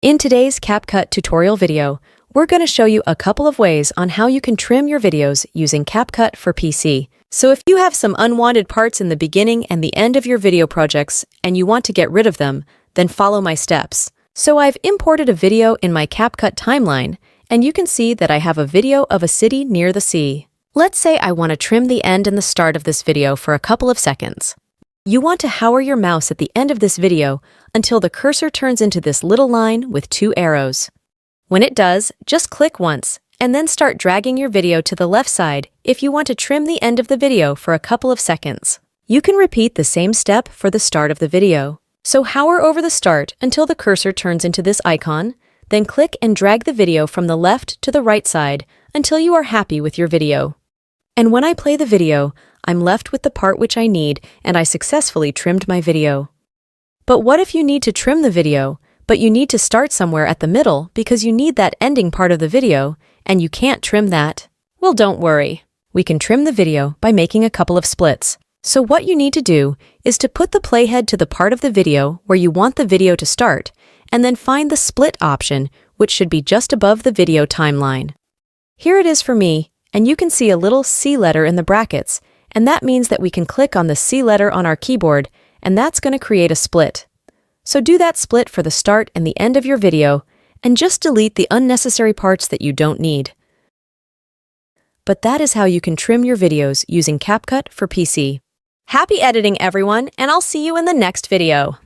In today's CapCut tutorial video, we're going to show you a couple of ways on how you can trim your videos using CapCut for PC. So if you have some unwanted parts in the beginning and the end of your video projects and you want to get rid of them, then follow my steps. So I've imported a video in my CapCut timeline, and you can see that I have a video of a city near the sea. Let's say I want to trim the end and the start of this video for a couple of seconds. You want to hover your mouse at the end of this video until the cursor turns into this little line with two arrows. When it does, just click once, and then start dragging your video to the left side if you want to trim the end of the video for a couple of seconds. You can repeat the same step for the start of the video. So hover over the start until the cursor turns into this icon, then click and drag the video from the left to the right side until you are happy with your video. And when I play the video, I'm left with the part which I need, and I successfully trimmed my video. But what if you need to trim the video, but you need to start somewhere at the middle because you need that ending part of the video, and you can't trim that? Well, don't worry. We can trim the video by making a couple of splits. So what you need to do is to put the playhead to the part of the video where you want the video to start, and then find the split option, which should be just above the video timeline. Here it is for me, and you can see a little C letter in the brackets, and that means that we can click on the C letter on our keyboard, and that's going to create a split. So do that split for the start and the end of your video, and just delete the unnecessary parts that you don't need. But that is how you can trim your videos using CapCut for PC. Happy editing, everyone, and I'll see you in the next video.